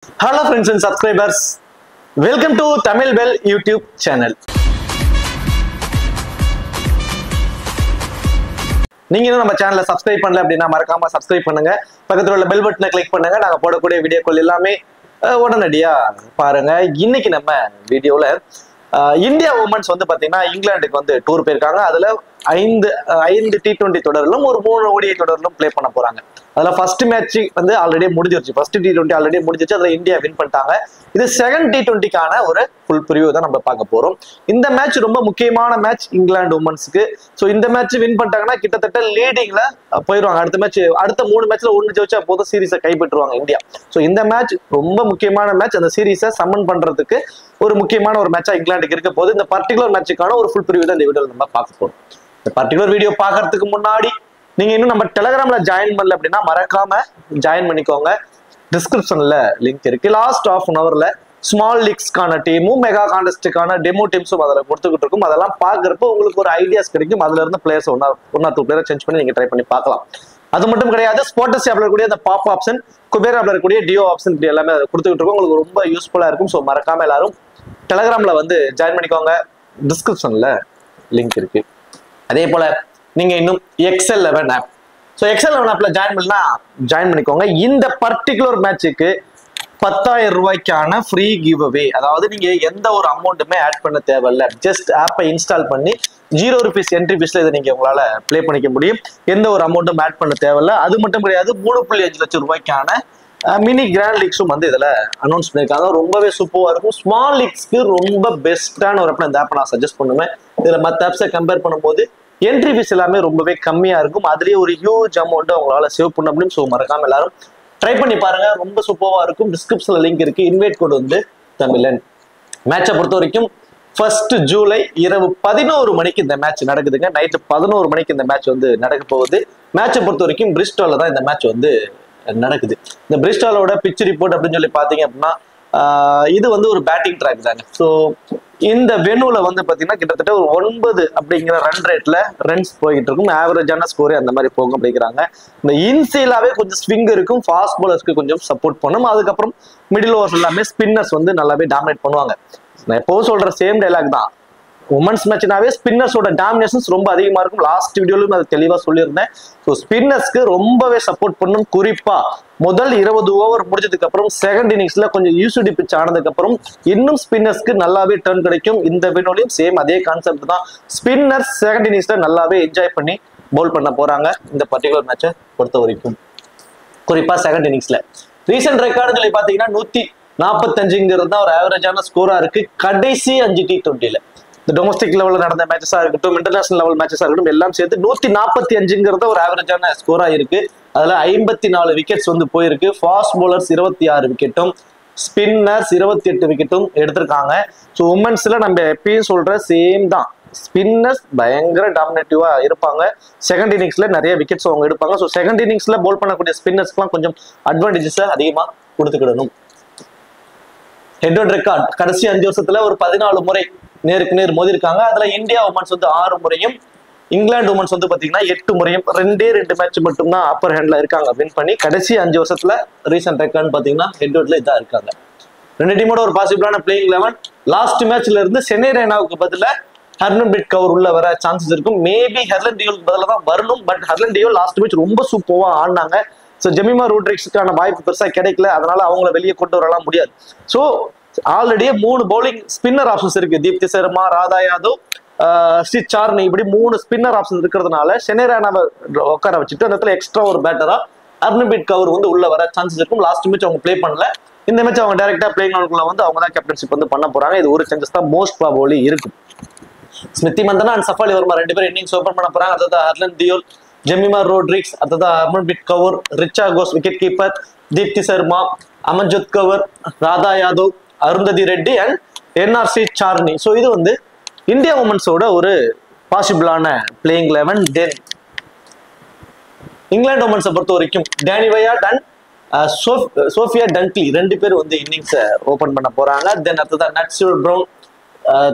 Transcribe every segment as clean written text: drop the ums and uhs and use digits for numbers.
Hello friends and subscribers, welcome to Tamil Bell YouTube channel. நீங்க இன்னும் நம்ம சேனலை சப்ஸ்கிரைப் பண்ணல அப்படின்னா மறக்காம சப்ஸ்கிரைப் பண்ணுங்க. பக்கத்துல உள்ள பெல் பட்டனை கிளிக் பண்ணுங்க. நாங்க போடக்கூடிய வீடியோக்கள் எல்லாமே உடனடியா பாருங்க. இன்னைக்கு நம்ம வீடியோல இந்தியா உமன்ஸ் வந்து பாத்தீங்கன்னா இங்கிலாந்துக்கு வந்து டூர் போயிருக்காங்க. அதுல ஐந்து T20 தொடரிலும் ஒரு 3 ODI தொடரிலும் பிளே பண்ண போறாங்க. அதுல ஃபர்ஸ்ட் மேட்ச் வந்து ஆல்ரெடி முடிஞ்சிருச்சு. ஃபர்ஸ்ட் T20 ஆல்ரெடி முடிஞ்சிருச்சு. அதுல இந்தியா வின் பண்ணிட்டாங்க. இது செகண்ட் T20க்கான ஒரு ஃபுல் ப்ரிவியூ தான் நம்ம பார்க்க போறோம். இந்த மேட்ச் ரொம்ப முக்கியமான மேட்ச் இங்கிலாந்து உமன்ஸ்க்கு. ஸோ இந்த மேட்ச் வின் பண்ணிட்டாங்கன்னா கிட்டத்தட்ட லீடிங்ல போயிடுவாங்க. அடுத்த 3 மேட்ச்ல 1 ஜெயிச்சா போதும் சீரீஸை கைப்பற்றுவாங்க இந்தியா. ஸோ இந்த மேட்ச் ரொம்ப முக்கியமான மேட்ச். அந்த சீரீஸை சம்மன் பண்றதுக்கு ஒரு முக்கியமான ஒரு மேட்சா இங்கிலாந்துக்கு இருக்க போது இந்த பர்டிகுலர் மேட்சுக்கான ஒரு ஃபுல் ப்ரிவியூ தான் இந்த வீடியோல நம்ம பார்க்க போறோம். இந்த பர்டிகுலர் வீடியோ பார்க்கறதுக்கு முன்னாடி நீங்க இன்னும் நம்ம டெலிகிராம்ல ஜாயின் பண்ணல அப்படின்னா மறக்காம ஜாயின் பண்ணிக்கோங்க. டிஸ்கிரிப்ஷன்ல லிங்க் இருக்கு. லாஸ்ட் ½ அன் ஹவர்ல ஸ்மால் லீக்ஸ்க்கான டீமும் மெகா கான்டெஸ்டுக்கான டெமோ டீம்ஸும் அதில் கொடுத்துக்கிட்டு இருக்கும். அதெல்லாம் பார்க்குறப்போ உங்களுக்கு ஒரு ஐடியாஸ் கிடைக்கும். அதுல இருந்து பிளேயர்ஸ் ஒன் ஆர் டூ பிளேயரை சேஞ்ச் பண்ணி நீங்க ட்ரை பண்ணி பார்க்கலாம். அது மட்டும் கிடையாது, ஸ்போர்ட்ஸ் ஆப்ல இருக்கக்கூடிய அந்த பாப் ஆப்ஷன், குபேர் ஆப்ல இருக்கக்கூடிய டியோ ஆப்ஷன் இப்படி எல்லாமே கொடுத்துக்கிட்டு இருக்கும். உங்களுக்கு ரொம்ப யூஸ்ஃபுல்லா இருக்கும். ஸோ மறக்காம எல்லாரும் டெலிகிராம்ல வந்து ஜாயின் பண்ணிக்கோங்க. டிஸ்கிரிப்ஷன்ல லிங்க் இருக்கு. அதே போல நீங்க இன்னும் XL11 ஆப், ஸோ XL11 ஆப்ல ஜாயின் பண்ணிக்கோங்க. இந்த பர்டிகுலர் மேட்சுக்கு 10,000 ரூபாய்க்கான ஃப்ரீ கிவ் அவே. அதாவது நீங்க எந்த ஒரு அமௌண்ட்டுமே ஆட் பண்ண தேவையில்ல. ஜஸ்ட் ஆப்பை இன்ஸ்டால் பண்ணி ₹0 என்ட்ரி ஃபீஸ்ல இதை நீங்க உங்களால பிளே பண்ணிக்க முடியும். எந்த ஒரு அமௌண்ட்டும் ஆட் பண்ண தேவையில்ல. அது மட்டும் கிடையாது, 3.5 லட்சம் ரூபாய்க்கான மினி கிராண்ட் லீக்ஸும் வந்து இதுல அனௌன்ஸ் பண்ணிருக்காங்க. ரொம்பவே சூப்பரா இருக்கும். ஸ்மால் லீக்ஸ்க்கு ரொம்ப பெஸ்டான ஒரு ஆப் இந்த ஆப்பை நான் சஜஸ்ட் பண்ணுவேன். இதுல மற்ற ஆப்ஸை கம்பேர் பண்ணும்போது என்ட்ரி ஃபீஸ் எல்லாமே ரொம்பவே கம்மியா இருக்கும். அதுலயே ஒரு ஹியூஜ் அமௌண்ட் உங்களால சேவ் பண்ண முடியும். ஸோ மறக்காம எல்லாரும் ட்ரை பண்ணி பாருங்க. ரொம்ப சூப்பரா இருக்கும். டிஸ்கிரிப்ஷன்ல லிங்க் இருக்கு. இன்வைட் கோட் வந்து தமிழன். மேட்சை பொறுத்த வரைக்கும் 1 ஜூலை இரவு 11 மணிக்கு இந்த மேட்ச் நடக்குதுங்க. நைட்டு 11 மணிக்கு இந்த மேட்ச் வந்து நடக்க போகுது. மேட்சை பொறுத்த வரைக்கும் பிரிஸ்டால்ல தான் இந்த மேட்ச் வந்து நடக்குது. இந்த பிரிஸ்டாலோட பிச் ரிப்போர்ட் அப்படின்னு சொல்லி பாத்தீங்க அப்படின்னா இது வந்து ஒரு பேட்டிங் ட்ராக் தாங்க. ஸோ இந்த வெனுல வந்து பாத்தீங்கன்னா கிட்டத்தட்ட ஒரு 9 அப்படிங்கிற ரன் ரேட்ல ரன்ஸ் போய்கிட்டு இருக்கும். ஆவரேஜான ஸ்கோரே அந்த மாதிரி போகும் அப்படிங்கிறாங்க. இந்த இன்சைலாவே கொஞ்சம் ஸ்விங் இருக்கும். ஃபாஸ்ட் பாலர்ஸ்க்கு கொஞ்சம் சப்போர்ட் பண்ணும். அதுக்கப்புறம் மிடில் ஓவர்ஸ் எல்லாமே ஸ்பின்னர்ஸ் வந்து நல்லாவே டாமினேட் பண்ணுவாங்க. நான் எப்பவும் சொல்ற சேம் டைலாக் தான். உமன்ஸ் மேட்ச்னாவே ஸ்பின்னர்ஸோட டாமினேஷன்ஸ் ரொம்ப அதிகமா இருக்கும். லாஸ்ட் வீடியோலும் அது தெளிவா சொல்லியிருந்தேன். ஸோ ஸ்பின்னர்ஸ்க்கு ரொம்பவே சப்போர்ட் பண்ணும். குறிப்பா முதல் 20 ஓவர் முடிஞ்சதுக்கு அப்புறம் செகண்ட் இன்னிங்ஸ்ல கொஞ்சம் யூசிடி பிச் ஆனதுக்கு அப்புறம் இன்னும் ஸ்பின்னர்ஸ்க்கு நல்லாவே டர்ன் கிடைக்கும். இந்த வினோலையும் சேம் அதே கான்செப்ட் தான். ஸ்பின்னர்ஸ் செகண்ட் இன்னிங்ஸ்ல நல்லாவே என்ஜாய் பண்ணி பவுல் பண்ண போறாங்க இந்த பர்டிகுலர் மேட்சை பொறுத்த வரைக்கும். குறிப்பா செகண்ட் இன்னிங்ஸ்ல ரீசெண்ட் ரெக்கார்டு சொல்லி பாத்தீங்கன்னா 145 தான் ஒரு ஆவரேஜான ஸ்கோரா இருக்கு கடைசி 5 T20ல. டொமஸ்டிக் லெவல்ல நடந்த மேட்சஸா இருக்கட்டும், இன்டர்நேஷனல் லெவல் மேட்சஸா இருக்கட்டும், எல்லாம் சேர்த்து 145 ஒரு ஆவரேஜான ஸ்கோரா இருக்கு. அதுல 54 விக்கெட்ஸ் வந்து போயிருக்கு. ஃபாஸ்ட் பவுலர்ஸ் 26 விக்கெட்டும், ஸ்பின்னர்ஸ் 28 விக்கெட்டும் எடுத்திருக்காங்க. ஸோ உமன்ஸ்ல நம்ம எப்பயும் சொல்ற சேம் தான். ஸ்பின்னர்ஸ் பயங்கர டாமினேட்டிவா இருப்பாங்க. செகண்ட் இன்னிங்ஸ்ல நிறைய விக்கெட்ஸ் அவங்க எடுப்பாங்க. ஸோ செகண்ட் இன்னிங்ஸ்ல பவுல் பண்ணக்கூடிய ஸ்பின்னர்ஸ்க்குலாம் கொஞ்சம் அட்வான்டேஜஸ் அதிகமா கொடுத்துக்கிடணும். ஹெட் ஒன் ரெக்கார்ட் கடைசி 5 வருஷத்துல ஒரு 14 முறை நேருக்கு நேர் மோதி இருக்காங்க. அதுல இந்தியா உமன்ஸ் வந்து 6 முறையும், இங்கிலாந்து உமன்ஸ் வந்து பாத்தீங்கன்னா 8 முறையும். 2 மேட்ச் மட்டும் தான் அப்பர் ஹேண்ட்ல இருக்காங்க வின் பண்ணி. கடைசி 5 வருஷத்துல ரீசெண்ட் ரெக்கார்டு பாத்தீங்கன்னா ஹெட் ஒன்ல இதா இருக்காங்க. 2 டீமோட ஒரு பாசிபிளான பிளேயிங் 11. லாஸ்ட் மேட்ச்ல இருந்து சென்னை ரெய்னாவுக்கு பதிலா ஹர்மன்பிரீத் கவுர் உள்ள வர சான்சஸ் இருக்கும். மேபி ஹெர்லன் டியோலுக்கு பதிலாக தான் வரணும். பட் ஹெர்லன் டியோ லாஸ்ட் மேட்ச் ரொம்ப சூப்பரா ஆடினாங்க. ஸோ ஜெமிமா ரோட்ரிக்ஸ்க்கான வாய்ப்பு பெருசா கிடைக்கல. அதனால அவங்கள வெளியே கொண்டு வரலாம் முடியாது. ஸோ ஆல்ரெடியே 3 பவுலிங் ஸ்பின்னர் ஆப்ஷன்ஸ் இருக்கு. தீப்தி சர்மா, ராதா யாதவ், ஸ்ரீ சார்னி, இப்படி 3 ஸ்பின்னர் ஆப்ஷன்ஸ் இருக்கிறதுனால சென்னை ரெய்னாவை உட்கார வச்சுட்டு அந்த இடத்துல எக்ஸ்ட்ரா ஒரு பேட்டரா ஹர்மன்பிரீத் கவுர் வந்து உள்ள வர சான்சஸ் இருக்கும். லாஸ்ட் மேட்ச் அவங்க பிளே பண்ணல. இந்த மேட்ச் அவங்க டைரக்டா பிளேயிங் லெவலுக்குள்ள வந்து அவங்க தான் கேப்டன்ஷிப் வந்து பண்ண போறாங்க. இது ஒரு சேஞ்சஸ் தான் மோஸ்ட் ப்ராபபிலி இருக்கும். ஸ்மிருதி மந்தனா அண்ட் சஃபாலி வர்மா 2 பேரும் இன்னிங்ஸ் ஓபன் பண்ண போறாங்க. அதாவது ஹெர்லன் டியோல், ஜெமிமா ரோட்ரிக்ஸ், அதாவது Harmanpreet Kaur, Richa Ghosh wicket keeper, Deepti Sharma, Amanjot Kaur, Radha Yadav, Arundhati Reddy and NRC Charani. So இது வந்து இந்தியா உமன்ஸோட ஒரு பாசிபிளான பிளேயிங் 11. தென் இங்கிலாந்து உமன்ஸை பொறுத்த வரைக்கும் Danny Wyatt and Sofia Dunkley 2 பேர் வந்து இன்னிங்ஸை ஓபன் பண்ண போறாங்க. தென் அடுத்ததான் நட்ஸுல் ப்ரவுன்,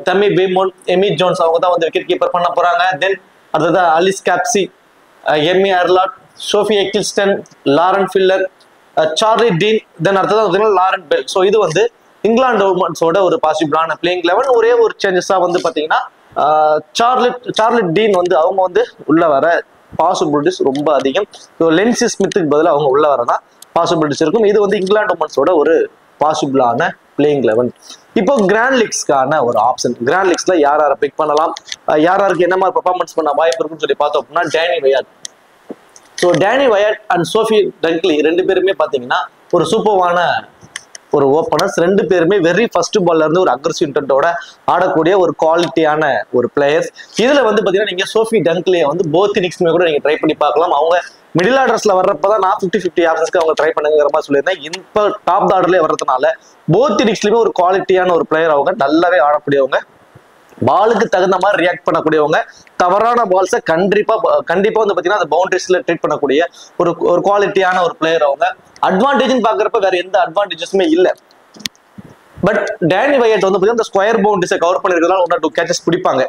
தமி பேமோன், எமி ஜோன்ஸ் அவங்க தான் வந்து விக்கெட் கீப்பர் பண்ண போறாங்க. தென் அடுத்ததான் Alice Capsey, Em Arlott, Sophie Ecclestone, Lauren Filer, Charlie Dean, then அடுத்தது லாரன் பெல். ஸோ இது வந்து இங்கிலாந்து உமன்ஸோட ஒரு பாசிபிளான பிளேயிங் 11. ஒரே ஒரு சேஞ்சஸா வந்து பாத்தீங்கன்னா சார்லி டீன் வந்து அவங்க வந்து உள்ள வர பாசிபிலிட்டிஸ் ரொம்ப அதிகம். ஸோ லென்சி ஸ்மித்துக்கு பதிலாக அவங்க உள்ள வரதான் பாசிபிலிட்டிஸ் இருக்கும். இது வந்து இங்கிலாந்து உமன்ஸோட ஒரு பாசிபிளான பிளேயிங் 11. இப்போ கிராண்ட் லீக்ஸ்க்கான ஒரு ஆப்ஷன், கிராண்ட் லீக்ஸ்ல யார் யாரை பிக் பண்ணலாம், யார் யாருக்கு என்ன மாதிரி பெர்ஃபார்மன்ஸ் பண்ண வாய்ப்பு இருக்குன்னு சொல்லி பார்த்தோம் அப்படின்னா Danni Wyatt. So Danni Wyatt and Sophia Dunkley ரெண்டு பேருமே பார்த்தீங்கன்னா ஒரு சூப்பர்வான ஒரு ஓப்பனர்ஸ். ரெண்டு பேருமே வெரி ஃபர்ஸ்ட் பால்ல இருந்து ஒரு அக்ரெசிவ் இன்டென்ட்டோட ஆடக்கூடிய ஒரு குவாலிட்டியான ஒரு பிளேயர்ஸ். இதுல வந்து பாத்தீங்கன்னா நீங்க சோஃபி டங்க்லியை வந்து போத் இன்னிங்ஸ்மே கூட நீங்க ட்ரை பண்ணி பார்க்கலாம். அவங்க மிடில் ஆர்டர்ஸ்ல வர்றப்பதான் நான் 50-50 ஆப்ஷன்ஸ்க்கு அவங்க ட்ரை பண்ணுங்கிற மாதிரி சொல்லியிருந்தேன். இப்போ டாப் ஆர்டர்லயே வர்றதுனால போத் இன்னிங்ஸ்லயுமே ஒரு குவாலிட்டியான ஒரு பிளேயர், அவங்க நல்லாவே ஆடக்கூடியவங்க, பாலுக்கு தகுந்த மாதிரி ரியாக்ட் பண்ணக்கூடியவங்க, தவறான பால்ஸை கண்டிப்பா வந்து பாத்தீங்கன்னா அந்த பவுண்டரிஸ்ல ட்ரீட் பண்ணக்கூடிய ஒரு குவாலிட்டியான ஒரு பிளேயர். அவங்க அட்வான்டேஜ் பாக்குறப்ப வேற எந்த அட்வான்டேஜஸுமே இல்லை. பட் டேனி வயாட் வந்து பாத்தீங்கன்னா இந்த ஸ்கொயர் பவுண்டரிஸை கவர் பண்ணிருக்கிறதால 1 or 2 கேச்சஸ் பிடிப்பாங்க.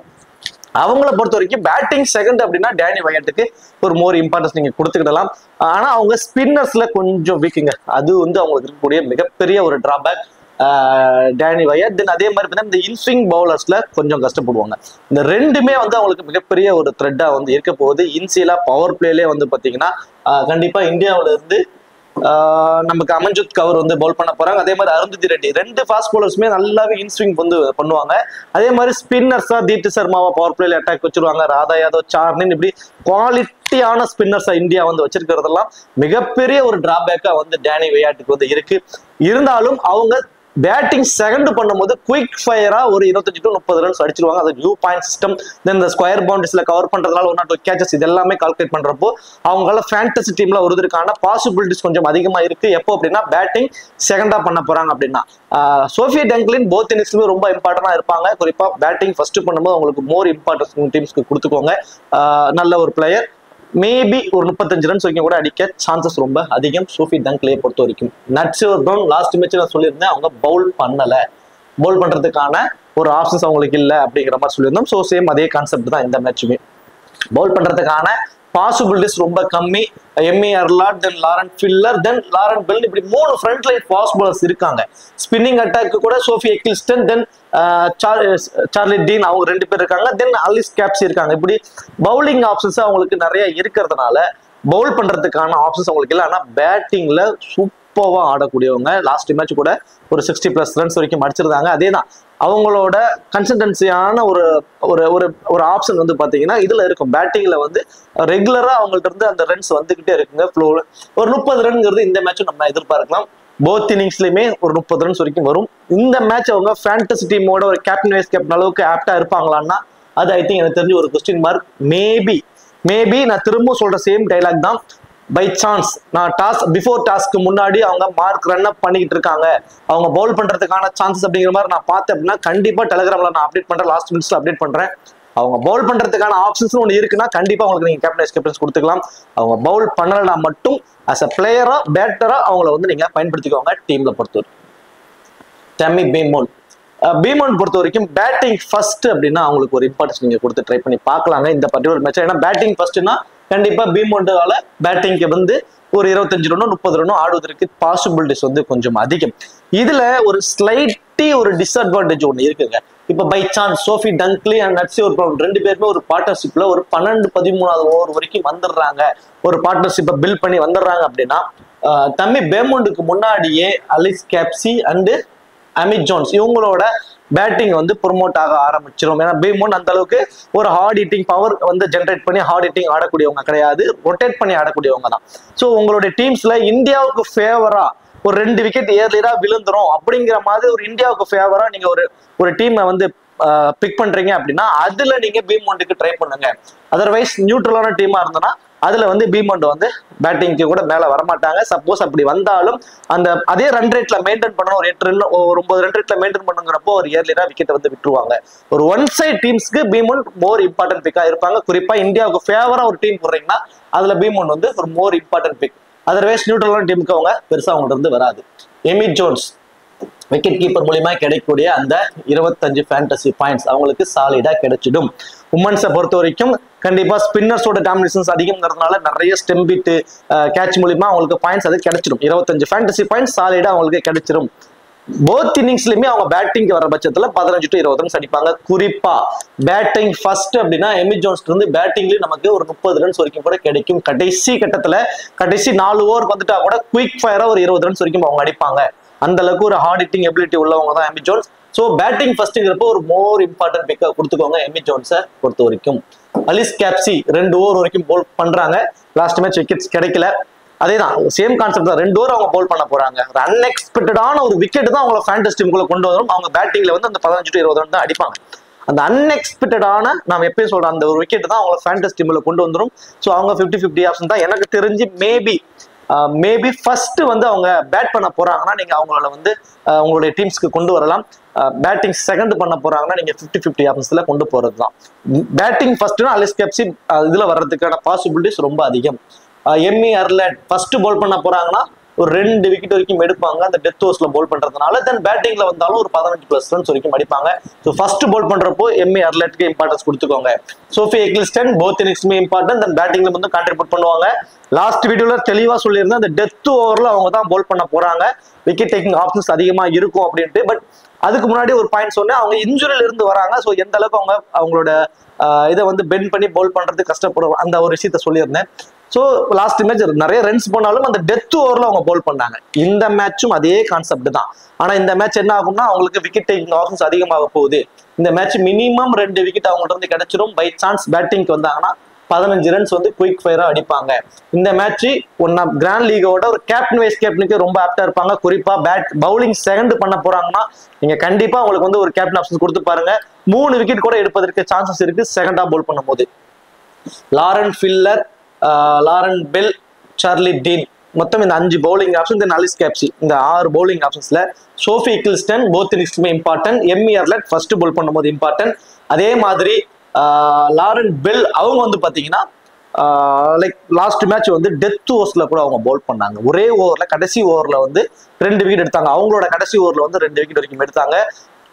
அவங்கள பொறுத்த வரைக்கும் பேட்டிங் செகண்ட் அப்படின்னா டேனி வயாட்டுக்கு ஒரு மோர் இம்பார்ட்டன்ஸ் நீங்க கொடுத்துக்கிடலாம். ஆனா அவங்க ஸ்பின்னர்ஸ்ல கொஞ்சம் வீக்குங்க, அது வந்து அவங்களுக்கு இருக்கக்கூடிய மிகப்பெரிய ஒரு டிராபேக். டேனி வயாட் தென் அதே மாதிரி இந்த இன்ஸ்விங் பவுலர்ஸ்ல கொஞ்சம் கஷ்டப்படுவாங்க. இந்த ரெண்டுமே வந்து அவங்களுக்கு மிகப்பெரிய ஒரு த்ரெட்டா வந்து இருக்க போகுது. இன்சியலா பவர் பிளேலே வந்து பாத்தீங்கன்னா கண்டிப்பா இந்தியாவில இருந்து நமக்கு அமன்ஜோத் கவுர் வந்து பவுல் பண்ண போறாங்க. அதே மாதிரி அருந்ததி ரெட்டி, ரெண்டு ஃபாஸ்ட் பவுலர்ஸுமே நல்லாவே இன்ஸ்விங் வந்து பண்ணுவாங்க. அதே மாதிரி ஸ்பின்னர்ஸா தீப்தி சர்மாவை பவர் பிளேல அட்டாக் வச்சிருவாங்க. ராதா யாதவ், சார்னின், இப்படி குவாலிட்டியான ஸ்பின்னர்ஸா இந்தியா வந்து வச்சிருக்கிறதெல்லாம் மிகப்பெரிய ஒரு டிராபேக்கா வந்து டேனி வயாட்டுக்கு வந்து இருக்கு. இருந்தாலும் அவங்க பேட்டிங் செகண்ட் பண்ணும்போது குயிக் ஃபயரா ஒரு 25 to 30 ரன்ஸ் அடிச்சிருவாங்க. அது நியூ பாயிண்ட் சிஸ்டம், தென் இந்த ஸ்கொயர் பவுண்டரிஸ்ல கவர் பண்றதுனால 1 or 2 கேச்சஸ், இது எல்லாமே கால்குலேட் பண்றப்போ அவங்களால ஃபேண்டசி டீம்ல வருவதற்கான பாசிபிலிட்டிஸ் கொஞ்சம் அதிகமா இருக்கு. எப்போ அப்படின்னா பேட்டிங் செகண்டா பண்ண போறாங்க அப்படின்னா. சோஃபி டங்க்லின் போத் இன்னிங்ஸ்லுமே ரொம்ப இம்பார்ட்டன்டா இருப்பாங்க. குறிப்பா பேட்டிங் ஃபர்ஸ்ட் பண்ணும்போது அவங்களுக்கு மோர் இம்பார்ட்டன்ஸ் டீம்ஸ்க்கு கொடுத்துக்கோங்க. நல்ல ஒரு பிளேயர், மேபி ஒரு 35 ரன்ஸ் வரைக்கும் கூட அடிக்க சான்சஸ் ரொம்ப அதிகம் சோஃபி டங்க்லியை பொறுத்த வரைக்கும். நட்சர் டவுன் லாஸ்ட் மேட்ச் நான் சொல்லியிருந்தேன், அவங்க பவுல் பண்றதுக்கான ஒரு ஆப்ஷன்ஸ் அவங்களுக்கு இல்லை அப்படிங்கிற மாதிரி சொல்லியிருந்தோம். ஸோ சேம் அதே கான்செப்ட் தான் இந்த மேட்சுமே. பவுல் பண்றதுக்கான பாசிபிலிட்டிஸ் ரொம்ப கம்மி. எம்இ அர்லாட், தென் லாரன் ஃபில்லர், தென் லாரன் பெல், இப்படி 3 ஃப்ரண்ட் லைன் ஃபாஸ்ட் பாலர்ஸ் இருக்காங்க. ஸ்பின்னிங் அட்டாக்கு கூட சோஃபி எக்கில்ஸ்டன், தென் சார்லி டீன், அவங்க 2 பேர் இருக்காங்க. தென் அலிஸ் கேப்சி இருக்காங்க. இப்படி பவுலிங் ஆப்ஷன்ஸ் அவங்களுக்கு நிறைய இருக்கிறதுனால பவுல் பண்றதுக்கான ஆப்ஷன்ஸ் அவங்களுக்கு இல்லை. ஆனா பேட்டிங்ல சூப்பர்வா ஆடக்கூடியவங்க. லாஸ்ட் மேட்ச் கூட ஒரு 60+ ரன்ஸ் வரைக்கும் அடிச்சிருந்தாங்க. அதேதான் அவங்களோட கன்சிஸ்டன்சியான ஒரு ஆப்ஷன் வந்து பாத்தீங்கன்னா இதுல இருக்கும். பேட்டிங்ல வந்து ரெகுலரா அவங்கள்ட்ட இருந்து அந்த ரன்ஸ் வந்துகிட்டே இருக்குங்க. ஃப்ளோல ஒரு 30 ரன்ங்கிறது இந்த மேட்சும் நம்ம எதிர்பார்க்கலாம். போத் இன்னிங்ஸ்லயுமே ஒரு 30 ரன்ஸ் வரைக்கும் வரும். இந்த மேட்ச் அவங்க ஃபேண்டசி டீமோட ஒரு கேப்டன் வைஸ் கேப்டன் அளவுக்கு ஆப்டா இருப்பாங்களான்னா அது ஐ திங்க் எனக்கு தெரிஞ்சு ஒரு கொஸ்டின் மார்க். மேபி நான் திரும்ப சொல்ற சேம் டைலாக் தான். பை சான்ஸ் நான் பிஃபோர் டாஸ்க்கு முன்னாடி அவங்க மார்க் ரன் அப் பண்ணிக்கிட்டு இருக்காங்க, அவங்க பவுல் பண்றதுக்கான சான்சஸ் அப்படிங்கிற மாதிரி நான் பார்த்தேன் அப்படின்னா கண்டிப்பா டெலிகிராம்ல நான் அப்டேட் பண்றேன், லாஸ்ட் மினிட்ஸ்ல அப்டேட் பண்றேன். அவங்க பவுல் பண்றதுக்கான ஆப்ஷன்ஸ் ஒன்று இருக்குன்னா கண்டிப்பா உங்களுக்கு நீங்க கேப்டன்ஸ் கொடுத்துக்கலாம். அவங்க பவுல் பண்ணலனா மட்டும் அஸ் அ பிளேயரா பேட்டரா அவங்கள வந்து நீங்க பயன்படுத்திக்கோங்க டீம்ல பொறுத்தவரை. டெமி பீமன் பொறுத்த வரைக்கும் பேட்டிங் ஃபர்ஸ்ட் அப்படின்னா அவங்களுக்கு ஒரு இம்பார்ட்டன்ஸ் நீங்க கொடுத்து ட்ரை பண்ணி பார்க்கலாங்க இந்த பர்டிகுலர் மேட்ச். ஏன்னா பேட்டிங் ஃபர்ஸ்ட்னா கண்டிப்பா பீமோண்டால பேட்டிங்க்கு வந்து ஒரு 25 ரன்னோ 30 ரன்னோ ஆடுவதற்கு பாசிபிலிட்டிஸ் வந்து கொஞ்சம் அதிகம். இதுல ஒரு ஸ்லைட்டி ஒரு டிஸ்அட்வான்டேஜ் ஒன்று இருக்குங்க. இப்ப by chance Sophia Dunkley and Nat Sciver Brunt 2 பேருமே ஒரு பார்ட்னர்ஷிப்ல ஒரு 12-13வது ஓவர் வரைக்கும் வந்துடுறாங்க, ஒரு பார்ட்னர்ஷிப்பை பில்ட் பண்ணி வந்துடுறாங்க அப்படின்னா தம்பி பேமோண்டுக்கு முன்னாடியே அலிஸ் கேப்சி அண்டு அமித் ஜோன்ஸ் இவங்களோட பேட்டிங் வந்து ப்ரொமோட் ஆக ஆரம்பிச்சிடும். ஏன்னா பீமோன் அந்த அளவுக்கு ஒரு ஹார்ட் ஹிட்டிங் பவர் வந்து ஜென்ரேட் பண்ணி ஹார்ட் ஹிட்டிங் ஆடக்கூடியவங்க கிடையாது, ரொட்டேட் பண்ணி ஆடக்கூடியவங்க தான். ஸோ உங்களுடைய டீம்ஸ்ல இந்தியாவுக்கு ஃபேவரா ஒரு 2 விக்கெட் ஏர்லியரா விழுந்துரும் அப்படிங்கிற மாதிரி ஒரு இந்தியாவுக்கு ஃபேவரா நீங்க ஒரு டீமை வந்து பிக் பண்றீங்க அப்படின்னா அதுல நீங்க பீமோண்டுக்கு ட்ரை பண்ணுங்க. அதர்வைஸ் நியூட்ரலான டீமா இருந்தனா அதுல வந்து பீமோண்ட் வந்து பேட்டிங்க்கு கூட மேல வரமாட்டாங்க. சப்போஸ் அப்படி வந்தாலும் அந்த அதே ரன் ரேட்ல மெயின்டைன் பண்ணணும், ஒரு 8 ரன் ஒரு 9 ரன் ரேட்ல மெயின்டைன் பண்ணுங்கிறப்போ ஒரு ஏர்லியரா விக்கெட் வந்து விட்டுருவாங்க. ஒரு ஒன் சைட் டீம்ஸ்க்கு பீமோண்ட் மோர் இம்பார்ட்டன்ட் பிக்கா இருப்பாங்க. குறிப்பா இந்தியாவுக்கு ஃபேவரா ஒரு டீம் போடுறீங்கன்னா அதுல பீமோண்ட் வந்து ஒரு மோர் இம்பார்ட்டன்ட் பிக். அதர்வைஸ் நியூட்ரலான டீமுக்கு அவங்க பெருசா அவங்கள்ட்ட இருந்து வராது. எமித் ஜோன்ஸ் விக்கெட் கீப்பர் மூலியமா கிடைக்கக்கூடிய அந்த 25 ஃபேண்டசி பாயிண்ட்ஸ் அவங்களுக்கு சாலிடா கிடைச்சிடும். உமன்ஸை பொறுத்த வரைக்கும் கண்டிப்பா ஸ்பின்னர்ஸோட டாமினேஷன்ஸ் அதிகம்ங்கிறதுனால நிறைய ஸ்டெம்பிட்டு கேட்ச் மூலியமா அவங்களுக்கு பாயிண்ட்ஸ் அது கிடைச்சிடும். 25 ஃபேண்டசி பாயிண்ட்ஸ் சாலிடா அவங்களுக்கு கிடைச்சிடும். போத் இன்னிங்ஸ்லயுமே அவங்க பேட்டிங் வர பட்சத்துல 15 to 20 ரன்ஸ் அடிப்பாங்க. குறிப்பா பேட்டிங் ஃபர்ஸ்ட் அப்படின்னா எமி ஜோன்ஸ் இருந்து பேட்டிங்லயும் நமக்கு ஒரு 30 ரன்ஸ் வரைக்கும் கூட கிடைக்கும். கடைசி கட்டத்துல கடைசி 4 ஓவர் வந்துட்டா கூட குயிக் ஃபயரா ஒரு 20 ரன்ஸ் வரைக்கும் அவங்க அடிப்பாங்க. அந்த அளவுக்கு ஒரு ஹார்ட் ஹிட்டிங் எபிலிட்டி உள்ளவங்க தான் எமி ஜோன்ஸ். ஸோ பேட்டிங் ஃபர்ஸ்ட்ங்கிறப்போ ஒரு மோர் இம்பார்ட்டன்ட் பிக்கை கொடுத்துக்கோங்க எமி ஜோன்ஸை பொறுத்த வரைக்கும். அலிஸ் கேப்சி 2 ஓவர் வரைக்கும் போல் பண்றாங்க. லாஸ்ட் மேட்ச் விக்கெட்ஸ் கிடைக்கல. அதேதான் சேம் கான்செப்ட் தான். 2 ஓவர் அவங்க போல் பண்ண போறாங்க. ஒரு அன்எக்ஸ்பெக்டடான ஒரு விக்கெட் தான் அவங்கள ஃபேண்டசி டீமுக்குள்ள கொண்டு வரும். அவங்க பேட்டிங்ல வந்து அந்த 15 to 20 ரன் தான் அடிப்பாங்க. அந்த அன்எக்ஸ்பெக்டடான நான் எப்பயும் சொல்றேன் அந்த ஒரு விக்கெட் தான் அவங்கள ஃபேண்டசி டீமுல கொண்டு வந்துடும். ஸோ அவங்க 50-50 ஆப்ஷன் தான். எனக்கு தெரிஞ்சு மேபி ஃபர்ஸ்ட் வந்து அவங்க பேட் பண்ண போறாங்கன்னா நீங்க அவங்கள வந்து உங்களுடைய டீம்ஸ்க்கு கொண்டு வரலாம். பேட்டிங் செகண்ட் பண்ண போறாங்கன்னா நீங்க 50-50 ஆப்ஷன்ஸ்ல கொண்டு போறது தான். பேட்டிங் ஃபர்ஸ்ட்னா அலிஸ் கேப்சி இதுல வர்றதுக்கான பாசிபிலிட்டிஸ் ரொம்ப அதிகம். எம்மி அர்லட் ஃபர்ஸ்ட் போல் பண்ண போறாங்கன்னா ஒரு 2 விக்கெட் வரைக்கும் எடுப்பாங்க அந்த டெத் ஓவர்ஸ்ல போல் பண்றதுனால. தென் பேட்டிங்ல வந்தாலும் ஒரு 15+ ரன்ஸ் வரைக்கும் அடிப்பாங்க. ஸோ ஃபர்ஸ்ட் போல் பண்றப்போ எம்மி அர்லட்க்கு இம்பார்ட்டன்ஸ் கொடுத்துக்கோங்க. சோஃபி எக்லிஸ்டன் போத் இன்னிங்ஸ்மே இம்பார்ட்டன்ட். தென் பேட்டிங்ல வந்து கான்ட்ரிபியூட் பண்ணுவாங்க. லாஸ்ட் வீடியோல தெளிவா சொல்லியிருந்தேன் அந்த டெத் ஓவர்ல அவங்க தான் போல் பண்ண போறாங்க. விக்கெட் டேக்கிங் ஆப்ஷன்ஸ் அதிகமா இருக்கும் அப்படின்ட்டு. பட் அதுக்கு முன்னாடி ஒரு பாயிண்ட் சொன்னேன், அவங்க இன்ஜுரியில இருந்து வராங்க. ஸோ எந்த அளவுக்கு அவங்களோட இதை வந்து பெண்ட் பண்ணி போல் பண்றது கஷ்டப்படும் அந்த ஒரு விஷயத்த சொல்லியிருந்தேன். ஸோ லாஸ்ட் மேட்ச் நிறைய ரன்ஸ் போனாலும் அந்த டெத் ஓவர்ல அவங்க போல் பண்ணாங்க. இந்த மேட்சும் அதே கான்செப்ட் தான். ஆனா இந்த மேட்ச் என்ன ஆகும்னா அவங்களுக்கு விக்கெட் டேக்கிங் ஆப்ஷன்ஸ் அதிகமாக போகுது. இந்த மேட்ச் மினிமம் 2 விக்கெட் அவங்கள்ட்ட இருந்து கிடைச்சிடும். பை சான்ஸ் பேட்டிங்க்கு வந்தாங்கன்னா 15 ரன்ஸ் வந்து குயிக் ஃபயரா அடிப்பாங்க. இந்த மேட்ச் ஒன் ஆஃப் கிராண்ட் லீகோட ஒரு கேப்டன் வைஸ் கேப்டனுக்கு ரொம்ப ஆப்டா இருப்பாங்க. குறிப்பா பவுலிங் செகண்ட் பண்ண போறாங்கன்னா நீங்க கண்டிப்பா உங்களுக்கு வந்து ஒரு கேப்டன் ஆப்ஷன் கொடுத்து பாருங்க. 3 விக்கெட் கூட எடுப்பதற்கு சான்சஸ் இருக்கு செகண்டா போல் பண்ணும்போது. Lauren Filer, Lauren Bell, Charlie Dean மொத்தம் இந்த 5 பவுலிங் ஆப்ஷன். தென் அலிஸ் கேப்சி இந்த 6 பவுலிங் ஆப்ஷன்ஸ்ல சோஃபி எக்லிஸ்டன் போத் இன்னிங்ஸ்மே important. Emmy Arlott first bowl பண்ணும்போது இம்பார்ட்டன்ட். அதே மாதிரி லாரன் பெல் அவங்க வந்து பாத்தீங்கன்னா லைக் லாஸ்ட் மேட்ச் வந்து டெத் ஓவர்ஸ்ல கூட அவங்க போல் பண்ணாங்க. ஒரே ஓவர்ல கடைசி ஓவர்ல வந்து 2 விக்கெட் எடுத்தாங்க. அவங்களோட கடைசி ஓவர்ல வந்து 2 விக்கெட் வரைக்கும் எடுத்தாங்க.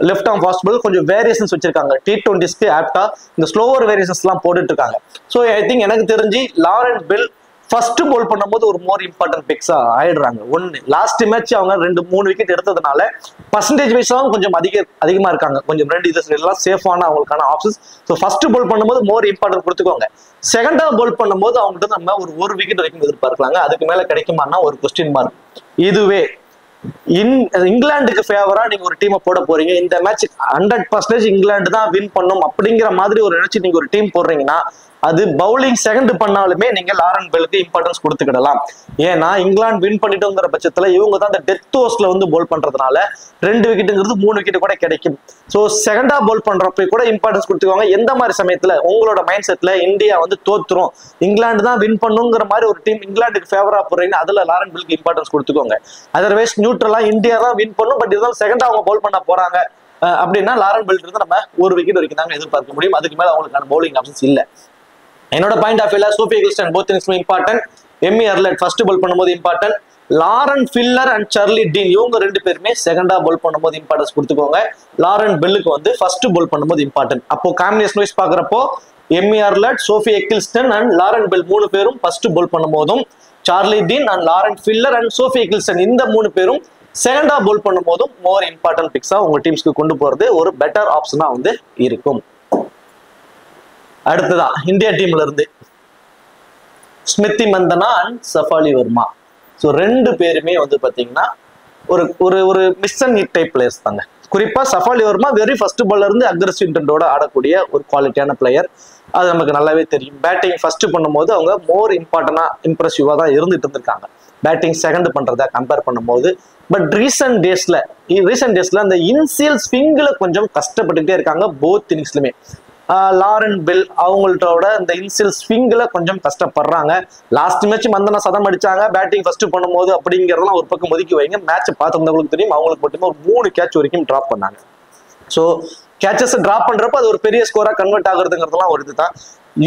லெஃப்ட் ஆர்ம் ஃபாஸ்ட் பால் கொஞ்சம் வேரியேஷன்ஸ் வச்சிருக்காங்க. T20க்கு ஆப்டா இந்த ஸ்லோவர் வேரியேஷன்ஸ் எல்லாம் போட்டுட்டு இருக்காங்க. ஸோ ஐ திங்க் எனக்கு தெரிஞ்சு லாரன் பெல் ஃபர்ஸ்ட் போல் பண்ணும்போது ஒரு மோர் இம்பார்ட்டன்ட் பிக்ஸா ஆயிடுறாங்க. ஒன்னு லாஸ்ட் மேட்ச் அவங்க 2-3 விக்கெட் எடுத்ததுனால பர்சன்டேஜ் வைஸாவும் கொஞ்சம் அதிகமா இருக்காங்க. கொஞ்சம் 2 இது எல்லாம் சேஃபான அவங்களுக்கான ஆப்ஷன்ஸ். ஸோ ஃபர்ஸ்ட் போல் பண்ணும்போது மோர் இம்பார்ட்டன்ட் கொடுத்துக்கோங்க. செகண்டா போல் பண்ணும்போது அவங்ககிட்ட நம்ம ஒரு விக்கெட் வரைக்கும் எதிர்பார்க்கலாங்க. அதுக்கு மேல கிடைக்குமான்னா ஒரு கொஸ்டின் மார்க். இதுவே இங்கிலாந்துக்கு ஃபேவரா நீங்க ஒரு டீமை போட போறீங்க. இந்த மேட்ச் 100% இங்கிலாந்து தான் வின் பண்ணும் அப்படிங்கிற மாதிரி ஒரு நினைச்சு நீங்க ஒரு டீம் போடுறீங்கன்னா அது பவுலிங் செகண்ட் பண்ணாலுமே நீங்க லாரன் பெல்லுக்கு இம்பார்ட்டன்ஸ் கொடுத்துக்கிடலாம். ஏன்னா இங்கிலாந்து வின் பண்ணிட்டோங்கிற பட்சத்துல இவங்க தான் அந்த டெத் ஓவர்ஸ்ல வந்து போல் பண்றதுனால 2 விக்கெட்டுங்கிறது 3 விக்கெட் கூட கிடைக்கும். ஸோ செகண்டா போல் பண்றப்ப கூட இம்பார்ட்டன்ஸ் கொடுத்துக்கோங்க. எந்த மாதிரி சமயத்துல உங்களோட மைண்ட் செட்ல இந்தியா வந்து தோத்துரும், இங்கிலாந்து தான் வின் பண்ணுங்கிற மாதிரி ஒரு டீம் இங்கிலாந்துக்கு ஃபேவரா போறீங்கன்னா அதுல லாரன் பெல்லுக்கு இம்பார்ட்டன்ஸ் கொடுத்துக்கோங்க. அதர்வைஸ் நியூட்ரலா இந்தியா தான் வின் பண்ணும் பட் இருந்தாலும் செகண்டா அவங்க போல் பண்ண போறாங்க அப்படின்னா லாரன் பெல் இருந்து நம்ம ஒரு விக்கெட் வரைக்கும் தாங்க எதிர்பார்க்க முடியும். அதுக்கு மேல அவங்களுக்கான பவுலிங் ஆப்ஷன்ஸ் இல்ல. என்னோட பாயிண்ட் ஆஃப் வியூல சோஃபி எக்லிஸ்டன் போத் இன்னிங்ஸ்மே important. Emmy Arlott first bowl பண்ணும்போது important. Lauren Filer and Charlie Dean இவங்க 2 பேருமே செகண்டா போல் பண்ணும்போது இம்பார்ட்டன்ஸ் கொடுத்துக்கோங்க. லாரன் பெல்லுக்கு வந்து ஃபர்ஸ்ட் போல் பண்ணும்போது இம்பார்ட்டன்ட். அப்போ காம்பினேஷன் வைஸ் பாக்குறப்போ Emmy Arlott, Sophie Ecclestone and Lauren Bell 3 பேரும் ஃபர்ஸ்ட் போல் பண்ணும்போதும் Charlie Dean and Lauren Filer and Sophie Ecclestone இந்த 3 பேரும் செகண்டா போல் பண்ணும்போதும் மோர் இம்பார்ட்டன்ட் பிக்ஸா உங்க டீம்ஸ்க்கு கொண்டு போறது ஒரு பெட்டர் ஆப்ஷனா வந்து இருக்கும். அடுத்ததான் இந்தியா டீம்ல இருந்து ஸ்மிருதி மந்தனா அண்ட் சஃபாலி வர்மா. ஸோ 2 பேருமே வந்து பாத்தீங்கன்னா ஒரு miss and hit type players தாங்க. குறிப்பா சஃபாலி வர்மா வெரி ஃபர்ஸ்ட் பால்ல இருந்து அக்ரெசிவ் இன்டென்டோட ஆடக்கூடிய ஒரு குவாலிட்டியான பிளேயர். அது நமக்கு நல்லாவே தெரியும். பேட்டிங் ஃபர்ஸ்ட் பண்ணும்போது அவங்க மோர் இம்பார்ட்டனா இம்ப்ரெசிவா தான் இருந்துட்டு இருந்திருக்காங்க பேட்டிங் செகண்ட் பண்றதை கம்பேர் பண்ணும்போது. பட் ரீசெண்ட் டேஸ்ல அந்த இன்சியல் ஸ்விங்ல கொஞ்சம் கஷ்டப்பட்டுட்டே இருக்காங்க போத் இன்னிங்ஸ்லுமே. லாரன் பெல் அவங்கள்ட்டோட இந்த இன்சியல் ஸ்விங்ல கொஞ்சம் கஷ்டப்படுறாங்க. லாஸ்ட் மேட்ச் மந்தனா சதம் அடிச்சாங்க பேட்டிங் ஃபர்ஸ்ட் பண்ணும்போது அப்படிங்கிறதெல்லாம் ஒரு பக்கம் ஒதுக்கி வைங்க. மேட்ச் பார்த்துருந்தவங்களுக்கு தெரியும் அவங்களுக்கு மட்டுமே ஒரு 3 கேட்ச் வரைக்கும் டிராப் பண்ணாங்க. ஸோ கேச்சஸ் டிராப் பண்றப்ப அது ஒரு பெரிய ஸ்கோரா கன்வெர்ட் ஆகுறதுங்கிறதுலாம் ஒரு இதுதான்.